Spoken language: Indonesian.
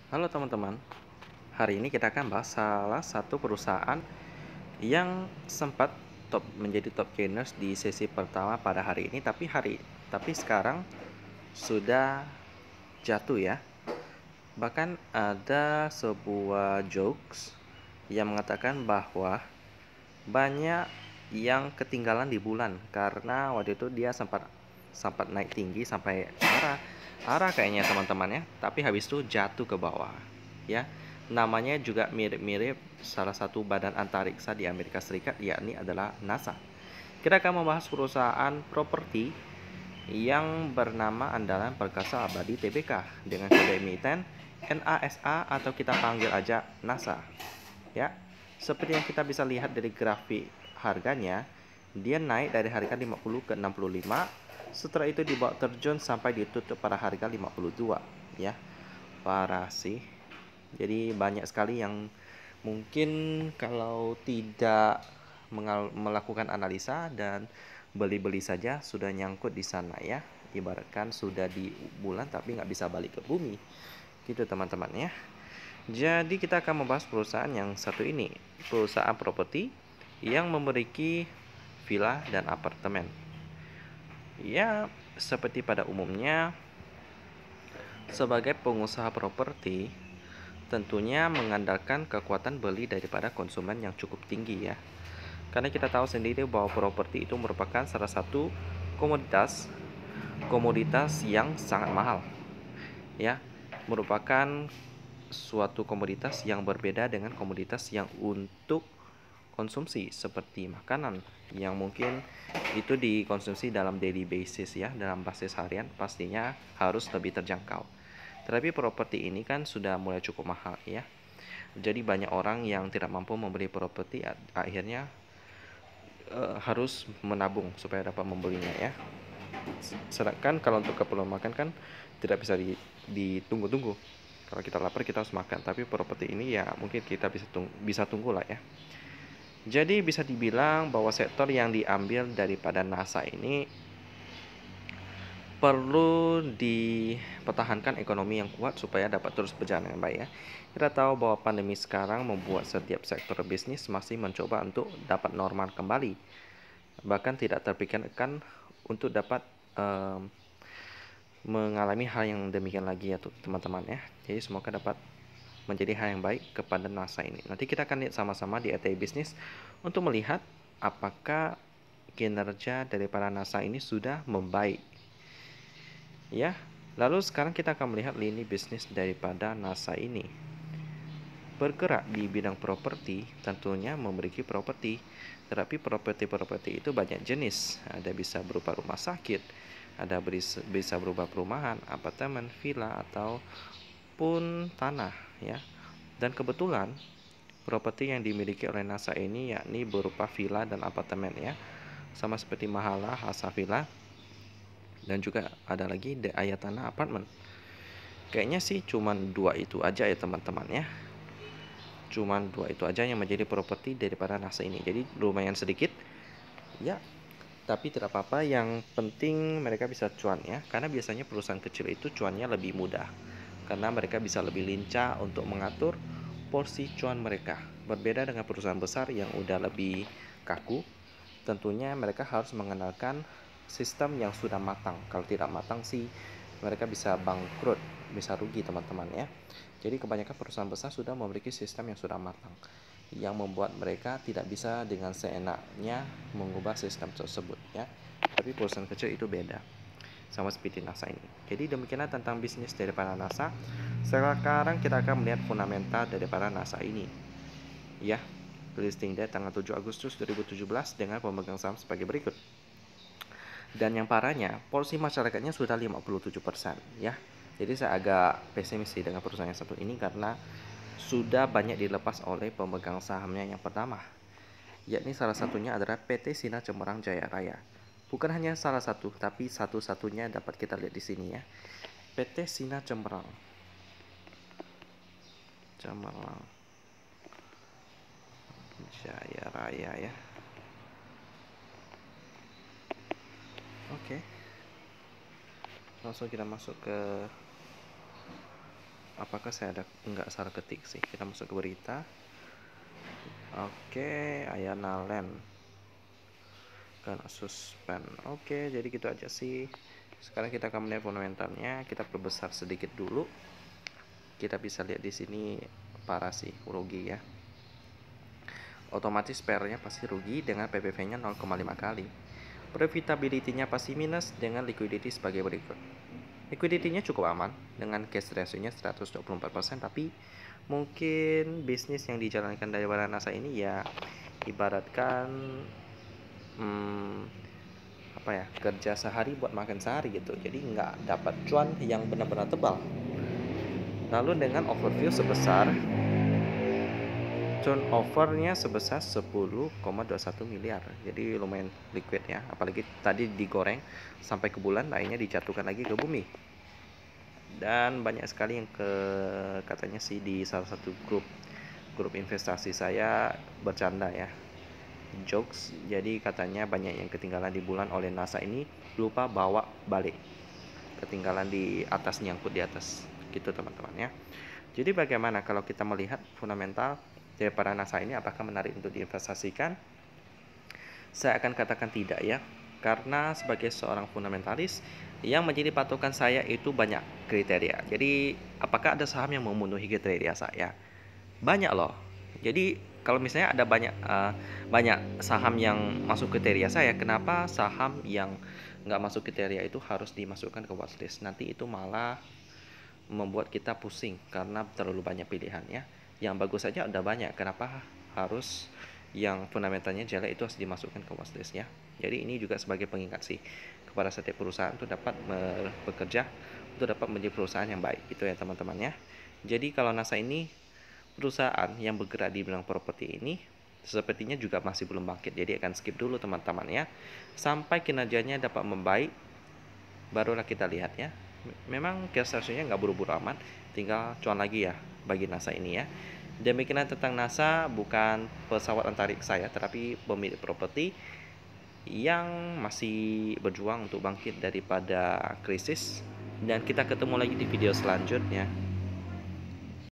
Halo teman-teman, hari ini kita akan bahas salah satu perusahaan yang sempat menjadi top gainers di sesi pertama pada hari ini, tapi sekarang sudah jatuh ya. Bahkan ada sebuah jokes yang mengatakan bahwa banyak yang ketinggalan di bulan karena waktu itu dia sempat sempat naik tinggi sampai arah kayaknya teman-teman ya, tapi habis itu jatuh ke bawah ya. Namanya juga mirip-mirip salah satu badan antariksa di Amerika Serikat, yakni adalah NASA. Kita akan membahas perusahaan properti yang bernama Andalan Perkasa Abadi Tbk dengan kode emiten NASA atau kita panggil aja NASA ya. Seperti yang kita bisa lihat dari grafik harganya, dia naik dari harga 50 ke 65, setelah itu dibawa terjun sampai ditutup pada harga 52 ya. Parah sih. Jadi banyak sekali yang mungkin kalau tidak melakukan analisa dan beli-beli saja sudah nyangkut di sana ya. Ibaratkan sudah di bulan tapi nggak bisa balik ke bumi. Gitu teman-teman ya. Jadi kita akan membahas perusahaan yang satu ini, perusahaan properti yang memiliki villa dan apartemen. Ya, seperti pada umumnya sebagai pengusaha properti tentunya mengandalkan kekuatan beli daripada konsumen yang cukup tinggi ya. Karena kita tahu sendiri bahwa properti itu merupakan salah satu komoditas komoditas yang sangat mahal ya. Merupakan suatu komoditas yang berbeda dengan komoditas yang untuk konsumsi seperti makanan yang mungkin itu dikonsumsi dalam daily basis ya, dalam basis harian pastinya harus lebih terjangkau. Tetapi properti ini kan sudah mulai cukup mahal ya. Jadi banyak orang yang tidak mampu membeli properti akhirnya harus menabung supaya dapat membelinya ya. Sedangkan kalau untuk keperluan makan kan tidak bisa ditunggu-tunggu. Kalau kita lapar kita harus makan, tapi properti ini ya mungkin kita bisa tunggu lah ya. Jadi bisa dibilang bahwa sektor yang diambil daripada NASA ini perlu dipertahankan ekonomi yang kuat supaya dapat terus berjalan dengan baik ya. Kita tahu bahwa pandemi sekarang membuat setiap sektor bisnis masih mencoba untuk dapat normal kembali. Bahkan tidak terpikirkan untuk dapat um, mengalami hal yang demikian lagi ya teman-teman ya. Jadi semoga dapat menjadi hal yang baik kepada NASA ini. Nanti kita akan lihat sama-sama di ATI Bisnis untuk melihat apakah kinerja dari para NASA ini sudah membaik. Ya, lalu sekarang kita akan melihat lini bisnis daripada NASA ini. Bergerak di bidang properti, tentunya memiliki properti. Tetapi properti-properti itu banyak jenis. Ada bisa berupa rumah sakit, ada bisa berupa perumahan, apartemen, villa ataupun tanah ya. Dan kebetulan properti yang dimiliki oleh NASA ini yakni berupa villa dan apartemen ya. Sama seperti Mahala, Hasa Villa, dan juga ada lagi The Ayatana Apartment. Kayaknya sih cuman dua itu aja ya teman-teman ya. Cuman dua itu aja yang menjadi properti daripada NASA ini. Jadi lumayan sedikit ya, tapi tidak apa-apa, yang penting mereka bisa cuan ya. Karena biasanya perusahaan kecil itu cuannya lebih mudah, karena mereka bisa lebih lincah untuk mengatur porsi cuan mereka. Berbeda dengan perusahaan besar yang udah lebih kaku, tentunya mereka harus mengenalkan sistem yang sudah matang. Kalau tidak matang sih mereka bisa bangkrut, bisa rugi teman-teman ya. Jadi kebanyakan perusahaan besar sudah memiliki sistem yang sudah matang, yang membuat mereka tidak bisa dengan seenaknya mengubah sistem tersebut ya. Tapi perusahaan kecil itu beda, sama seperti NASA ini. Jadi demikianlah tentang bisnis daripada NASA. Sekarang kita akan melihat fundamental daripada NASA ini ya. Listing date tanggal 7 Agustus 2017 dengan pemegang saham sebagai berikut. Dan yang parahnya, porsi masyarakatnya sudah 57% ya. Jadi saya agak pesimis sih dengan perusahaan yang satu ini karena sudah banyak dilepas oleh pemegang sahamnya yang pertama, yakni salah satunya adalah PT Sinar Cemerlang Jaya Raya. Bukan hanya salah satu, tapi satu-satunya dapat kita lihat di sini ya. PT Sinar Cemerlang Jaya Raya ya. Oke, langsung kita masuk ke apakah saya ada nggak salah ketik sih? Kita masuk ke berita. Oke, Ayana Land kena suspend. Oke, jadi gitu aja sih. Sekarang kita akan melihat fundamentalnya. Kita perbesar sedikit dulu. Kita bisa lihat di sini parah sih, rugi ya. Otomatis PR-nya pasti rugi dengan PBV-nya 0,5 kali. Profitability-nya pasti minus dengan liquidity sebagai berikut. Liquidity-nya cukup aman dengan cash ratio-nya 124%, tapi mungkin bisnis yang dijalankan dari NASA ini ya ibaratkan apa ya, kerja sehari buat makan sehari gitu, jadi nggak dapat cuan yang benar-benar tebal. Lalu dengan overview sebesar turnover-nya sebesar 10,21 miliar, jadi lumayan liquid ya, apalagi tadi digoreng sampai ke bulan, lainnya dijatuhkan lagi ke bumi. Dan banyak sekali yang katanya sih di salah satu grup investasi saya bercanda ya, jokes, jadi katanya banyak yang ketinggalan di bulan oleh NASA ini, lupa bawa balik, ketinggalan di atas, nyangkut di atas gitu teman-teman ya. Jadi bagaimana kalau kita melihat fundamental dari para NASA ini, apakah menarik untuk diinvestasikan? Saya akan katakan tidak ya, karena sebagai seorang fundamentalis yang menjadi patokan saya itu banyak kriteria. Jadi apakah ada saham yang memenuhi kriteria saya? Banyak loh. Jadi kalau misalnya ada banyak saham yang masuk kriteria saya, kenapa saham yang nggak masuk kriteria itu harus dimasukkan ke watchlist? Nanti itu malah membuat kita pusing karena terlalu banyak pilihan ya. Yang bagus saja udah banyak, kenapa harus yang fundamentalnya jelek itu harus dimasukkan ke watchlist ya. Jadi ini juga sebagai pengingat sih kepada setiap perusahaan untuk dapat bekerja untuk dapat menjadi perusahaan yang baik gitu ya teman-teman ya. Jadi kalau NASA ini perusahaan yang bergerak di bidang properti ini sepertinya juga masih belum bangkit, jadi akan skip dulu teman-teman ya, sampai kinerjanya dapat membaik barulah kita lihat ya. Memang cash ratio-nya nggak buru-buru aman, tinggal cuan lagi ya bagi NASA ini ya. Demikian tentang NASA, bukan pesawat antariksa ya, tetapi pemilik properti yang masih berjuang untuk bangkit daripada krisis. Dan kita ketemu lagi di video selanjutnya.